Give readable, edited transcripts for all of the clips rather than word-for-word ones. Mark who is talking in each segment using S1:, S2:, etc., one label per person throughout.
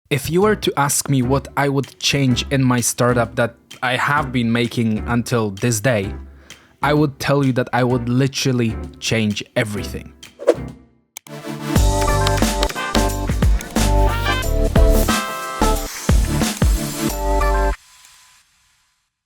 S1: If you were to ask me what I would change in my startup that I have been making until this day, I would tell you that I would literally change everything.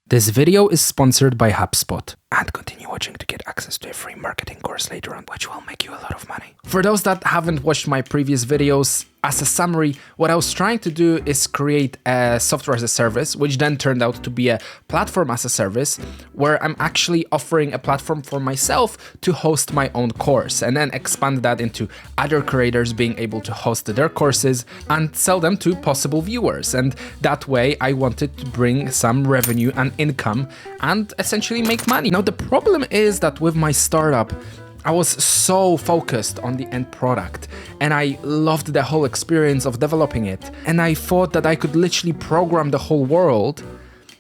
S1: This video is sponsored by HubSpot. And continue watching to get access to a free marketing course later on, which will make you a lot of money. For those that haven't watched my previous videos, as a summary, what I was trying to do is create a software as a service, which then turned out to be a platform as a service, where I'm actually offering a platform for myself to host my own course, and then expand that into other creators being able to host their courses and sell them to possible viewers. And that way I wanted to bring some revenue and income and essentially make money. Now, the problem is that with my startup, I was so focused on the end product and I loved the whole experience of developing it. And I thought that I could literally program the whole world.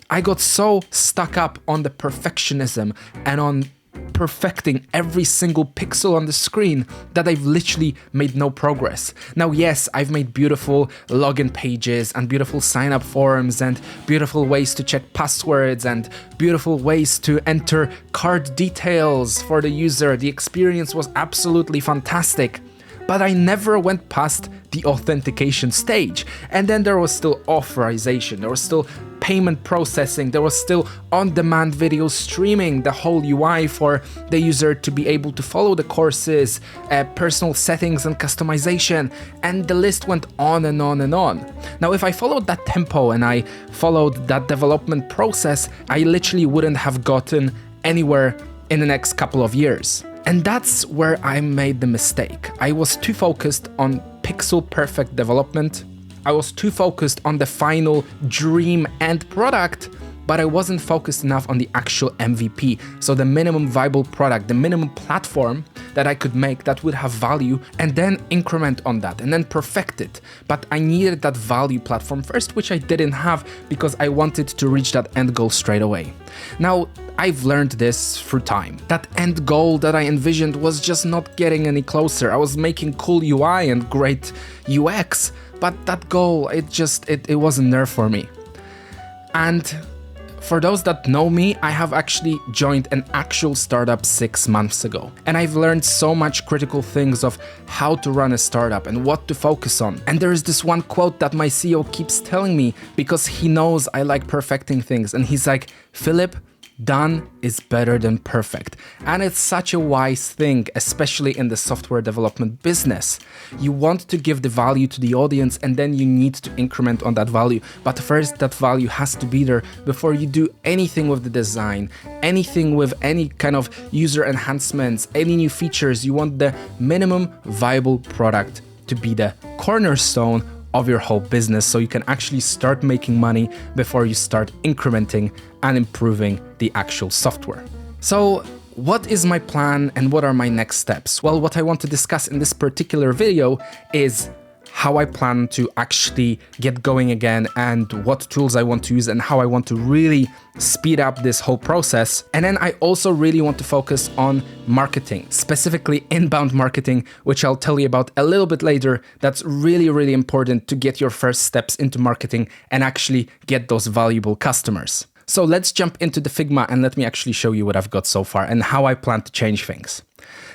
S1: I got so stuck up on the perfectionism and on perfecting every single pixel on the screen that I've literally made no progress. Now, yes, I've made beautiful login pages and beautiful sign-up forms and beautiful ways to check passwords and beautiful ways to enter card details for the user. The experience was absolutely fantastic, but I never went past the authentication stage. And then there was still authorization, there was still payment processing, there was still on-demand video streaming, the whole UI for the user to be able to follow the courses, personal settings and customization, and the list went on and on and on. Now, if I followed that tempo and I followed that development process, I literally wouldn't have gotten anywhere in the next couple of years. And that's where I made the mistake. I was too focused on pixel perfect development. I was too focused on the final dream end product, but I wasn't focused enough on the actual MVP. So the minimum viable product, the minimum platform that I could make that would have value, and then increment on that and then perfect it. But I needed that value platform first, which I didn't have because I wanted to reach that end goal straight away. Now, I've learned this through time. That end goal that I envisioned was just not getting any closer. I was making cool UI and great UX, but that goal, it wasn't there for me. And for those that know me, I have actually joined an actual startup 6 months ago. And I've learned so much critical things of how to run a startup and what to focus on. And there is this one quote that my CEO keeps telling me because he knows I like perfecting things. And he's like, Filip, done is better than perfect. And it's such a wise thing, especially in the software development business. You want to give the value to the audience and then you need to increment on that value. But first, that value has to be there before you do anything with the design, anything with any kind of user enhancements, any new features. You want the minimum viable product to be the cornerstone of your whole business, so you can actually start making money before you start incrementing and improving the actual software. So what is my plan and what are my next steps? Well, what I want to discuss in this particular video is how I plan to actually get going again and what tools I want to use and how I want to really speed up this whole process. And then I also really want to focus on marketing, specifically inbound marketing, which I'll tell you about a little bit later. That's really, really important to get your first steps into marketing and actually get those valuable customers. So let's jump into the Figma and let me actually show you what I've got so far and how I plan to change things.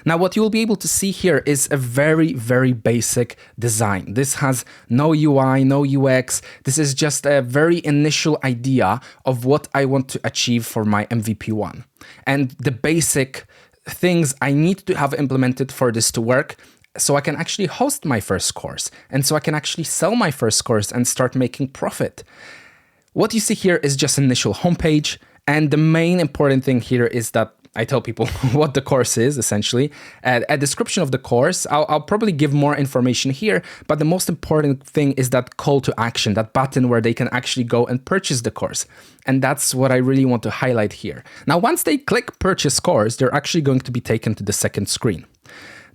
S1: Now, what you'll be able to see here is a very, very basic design. This has no UI, no UX. This is just a very initial idea of what I want to achieve for my MVP1. And the basic things I need to have implemented for this to work so I can actually host my first course and so I can actually sell my first course and start making profit. What you see here is just an initial homepage. And the main important thing here is that I tell people what the course is, essentially. A description of the course. I'll probably give more information here, but the most important thing is that call to action, that button where they can actually go and purchase the course. And that's what I really want to highlight here. Now, once they click purchase course, they're actually going to be taken to the second screen.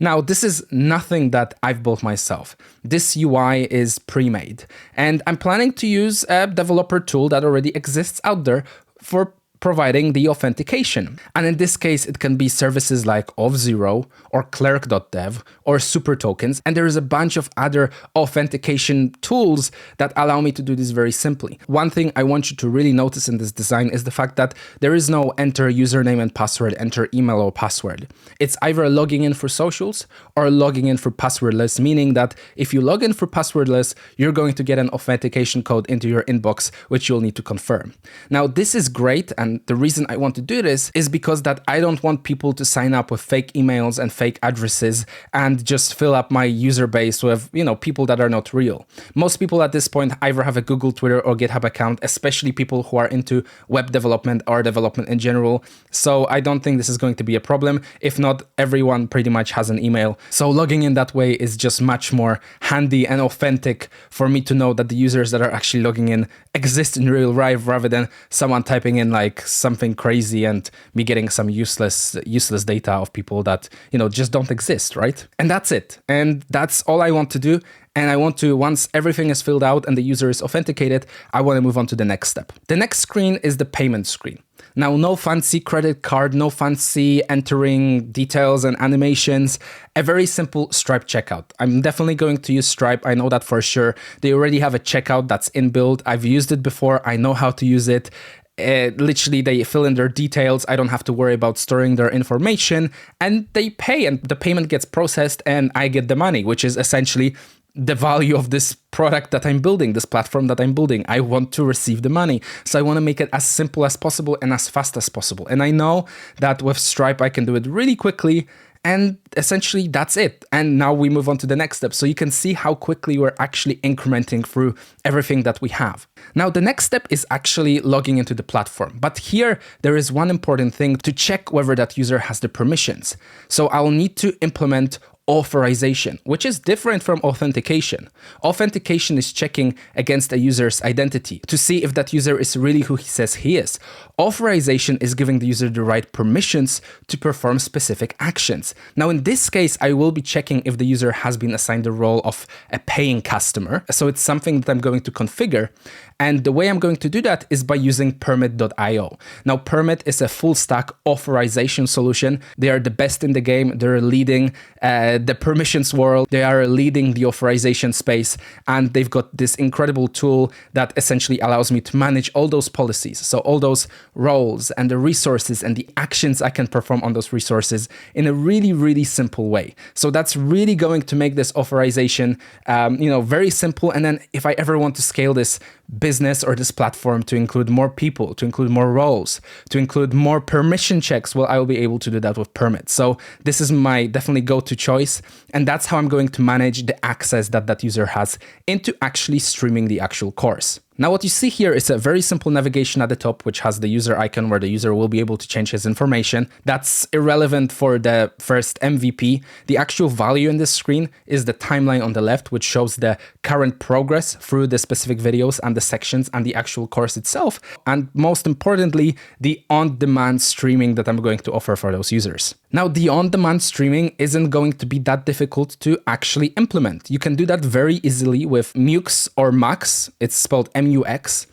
S1: Now, this is nothing that I've built myself. This UI is pre-made, and I'm planning to use a developer tool that already exists out there for providing the authentication. And in this case, it can be services like Auth0 or Clerk.dev or Super Tokens. And there is a bunch of other authentication tools that allow me to do this very simply. One thing I want you to really notice in this design is the fact that there is no enter username and password, enter email or password. It's either logging in for socials or logging in for passwordless, meaning that if you log in for passwordless, you're going to get an authentication code into your inbox, which you'll need to confirm. Now, this is great. And the reason I want to do this is because that I don't want people to sign up with fake emails and fake addresses and just fill up my user base with, people that are not real. Most people at this point either have a Google, Twitter, or GitHub account, especially people who are into web development or development in general. So I don't think this is going to be a problem. If not, everyone pretty much has an email. So logging in that way is just much more handy and authentic for me to know that the users that are actually logging in exist in real life rather than someone typing in like something crazy and me getting some useless data of people that, just don't exist, right? And that's it. And that's all I want to do. And I want to, once everything is filled out and the user is authenticated, I want to move on to the next step. The next screen is the payment screen. Now, no fancy credit card, no fancy entering details and animations, a very simple Stripe checkout. I'm definitely going to use Stripe. I know that for sure. They already have a checkout that's inbuilt. I've used it before. I know how to use it. Literally, they fill in their details. I don't have to worry about storing their information, and they pay, and the payment gets processed and I get the money, which is essentially the value of this product that I'm building, this platform that I'm building. I want to receive the money. So I want to make it as simple as possible and as fast as possible. And I know that with Stripe, I can do it really quickly. And essentially, that's it. And now we move on to the next step. So you can see how quickly we're actually incrementing through everything that we have. Now, the next step is actually logging into the platform. But here, there is one important thing to check whether that user has the permissions. So I'll need to implement authorization, which is different from authentication. Authentication is checking against a user's identity to see if that user is really who he says he is. Authorization is giving the user the right permissions to perform specific actions. Now, in this case, I will be checking if the user has been assigned the role of a paying customer. So it's something that I'm going to configure. And the way I'm going to do that is by using Permit.io. Now, Permit is a full stack authorization solution. They are the best in the game. They're leading the permissions world. They are leading the authorization space. And they've got this incredible tool that essentially allows me to manage all those policies. So all those roles and the resources and the actions I can perform on those resources in a really, really simple way. So that's really going to make this authorization, very simple. And then if I ever want to scale this business or this platform to include more people, to include more roles, to include more permission checks, well, I will be able to do that with Permit. So this is my definitely go-to choice. And that's how I'm going to manage the access that that user has into actually streaming the actual course. Now, what you see here is a very simple navigation at the top, which has the user icon where the user will be able to change his information. That's irrelevant for the first MVP. The actual value in this screen is the timeline on the left, which shows the current progress through the specific videos and the sections and the actual course itself. And most importantly, the on-demand streaming that I'm going to offer for those users. Now, the on-demand streaming isn't going to be that difficult to actually implement. You can do that very easily with Mux or Mux. It's spelled MUX.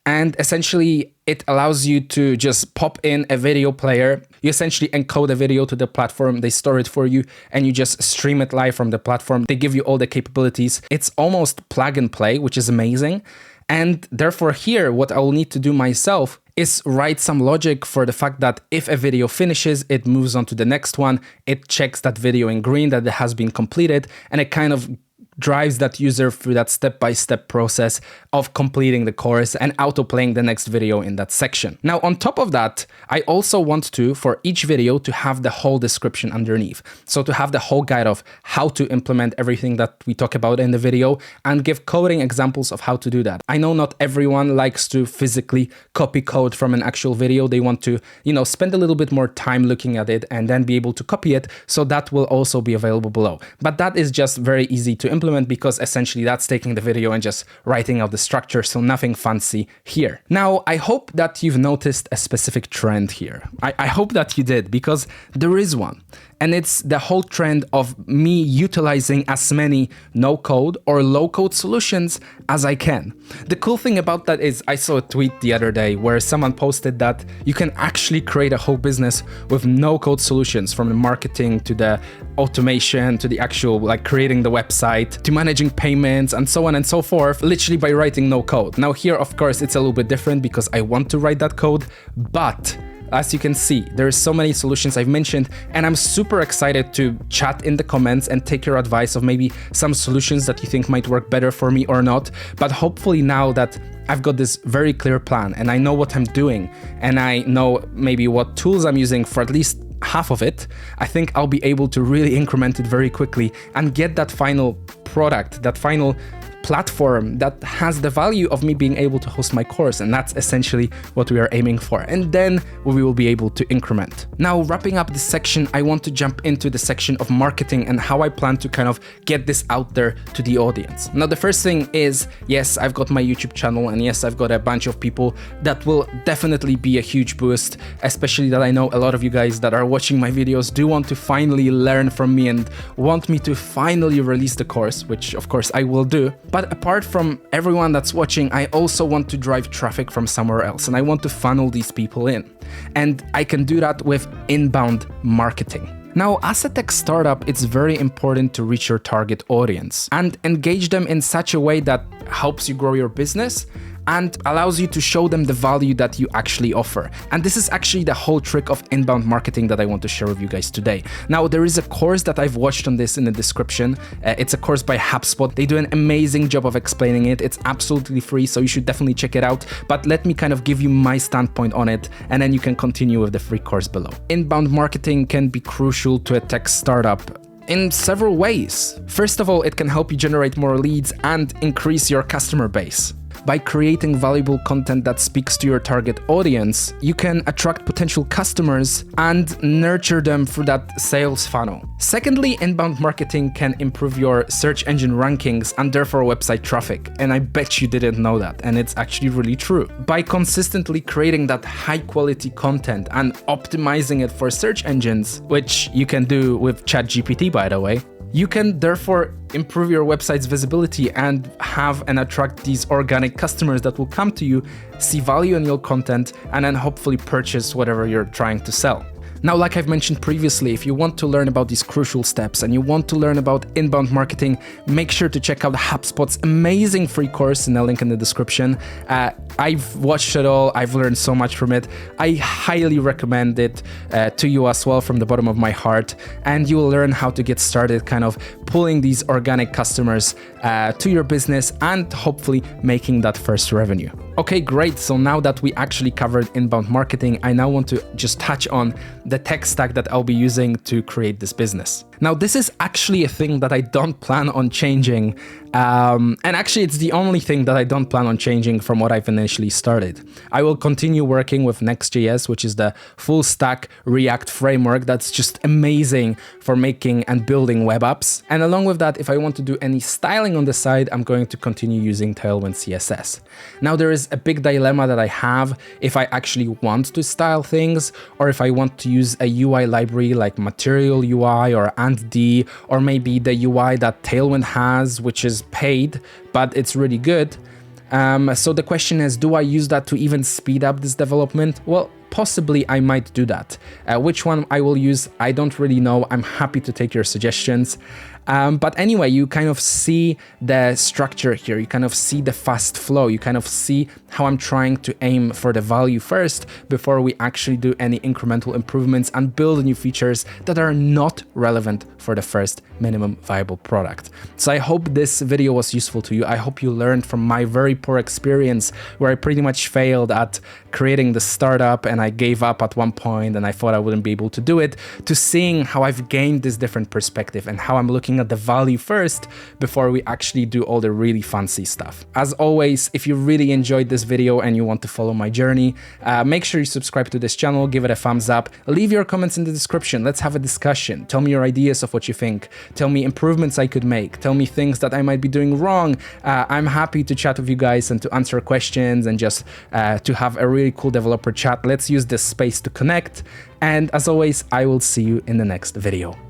S1: And essentially, it allows you to just pop in a video player. You essentially encode a video to the platform. They store it for you and you just stream it live from the platform. They give you all the capabilities. It's almost plug and play, which is amazing. And therefore here, what I will need to do myself is write some logic for the fact that if a video finishes, it moves on to the next one. It checks that video in green that it has been completed, and it kind of drives that user through that step-by-step process of completing the course and auto-playing the next video in that section. Now, on top of that, I also want to, for each video, to have the whole description underneath. So to have the whole guide of how to implement everything that we talk about in the video and give coding examples of how to do that. I know not everyone likes to physically copy code from an actual video. They want to, spend a little bit more time looking at it and then be able to copy it. So that will also be available below. But that is just very easy to implement because essentially that's taking the video and just writing out the structure, so nothing fancy here. Now, I hope that you've noticed a specific trend here. I hope that you did, because there is one. And it's the whole trend of me utilizing as many no-code or low-code solutions as I can. The cool thing about that is I saw a tweet the other day where someone posted that you can actually create a whole business with no-code solutions, from the marketing to the automation to the actual creating the website to managing payments and so on and so forth, literally by writing no code. Now here, of course, it's a little bit different because I want to write that code, but as you can see, there's so many solutions I've mentioned, and I'm super excited to chat in the comments and take your advice of maybe some solutions that you think might work better for me or not. But hopefully now that I've got this very clear plan and I know what I'm doing and I know maybe what tools I'm using for at least half of it, I think I'll be able to really increment it very quickly and get that final product, that final platform that has the value of me being able to host my course. And that's essentially what we are aiming for. And then we will be able to increment. Now, wrapping up this section, I want to jump into the section of marketing and how I plan to kind of get this out there to the audience. Now, the first thing is, yes, I've got my YouTube channel, and yes, I've got a bunch of people that will definitely be a huge boost, especially that I know a lot of you guys that are watching my videos do want to finally learn from me and want me to finally release the course, which of course I will do. But apart from everyone that's watching, I also want to drive traffic from somewhere else, and I want to funnel these people in. And I can do that with inbound marketing. Now, as a tech startup, it's very important to reach your target audience and engage them in such a way that helps you grow your business and allows you to show them the value that you actually offer. And this is actually the whole trick of inbound marketing that I want to share with you guys today. Now, there is a course that I've watched on this in the description. It's a course by HubSpot. They do an amazing job of explaining it. It's absolutely free, so you should definitely check it out. But let me kind of give you my standpoint on it, and then you can continue with the free course below. Inbound marketing can be crucial to a tech startup in several ways. First of all, it can help you generate more leads and increase your customer base. By creating valuable content that speaks to your target audience, you can attract potential customers and nurture them through that sales funnel. Secondly, inbound marketing can improve your search engine rankings and therefore website traffic. And I bet you didn't know that, and it's actually really true. By consistently creating that high quality content and optimizing it for search engines, which you can do with ChatGPT, by the way, you can therefore improve your website's visibility and have and attract these organic customers that will come to you, see value in your content, and then hopefully purchase whatever you're trying to sell. Now, like I've mentioned previously, if you want to learn about these crucial steps and you want to learn about inbound marketing, make sure to check out HubSpot's amazing free course in the link in the description. I've watched it all. I've learned so much from it. I highly recommend it to you as well from the bottom of my heart. And you will learn how to get started kind of pulling these organic customers to your business and hopefully making that first revenue. Okay, great. So now that we actually covered inbound marketing, I now want to just touch on the tech stack that I'll be using to create this business. Now, this is actually a thing that I don't plan on changing. And actually, it's the only thing that I don't plan on changing from what I've initially started. I will continue working with Next.js, which is the full stack React framework that's just amazing for making and building web apps. And along with that, if I want to do any styling on the side, I'm going to continue using Tailwind CSS. Now, there is a big dilemma that I have if I actually want to style things, or if I want to use a UI library like Material UI or AntD, or maybe the UI that Tailwind has, which is paid, but it's really good. So the question is, do I use that to even speed up this development? Well, possibly I might do that. Which one I will use, I don't really know. I'm happy to take your suggestions. But anyway, you kind of see the structure here. You kind of see the fast flow. You kind of see how I'm trying to aim for the value first before we actually do any incremental improvements and build new features that are not relevant for the first minimum viable product. So I hope this video was useful to you. I hope you learned from my very poor experience where I pretty much failed at creating the startup and I gave up at one point and I thought I wouldn't be able to do it, to seeing how I've gained this different perspective and how I'm looking looking at the value first before we actually do all the really fancy stuff. As always, if you really enjoyed this video and you want to follow my journey, make sure you subscribe to this channel, give it a thumbs up, leave your comments in the description. Let's have a discussion. Tell me your ideas of what you think. Tell me improvements I could make. Tell me things that I might be doing wrong. I'm happy to chat with you guys and to answer questions and just to have a really cool developer chat. Let's use this space to connect. And as always, I will see you in the next video.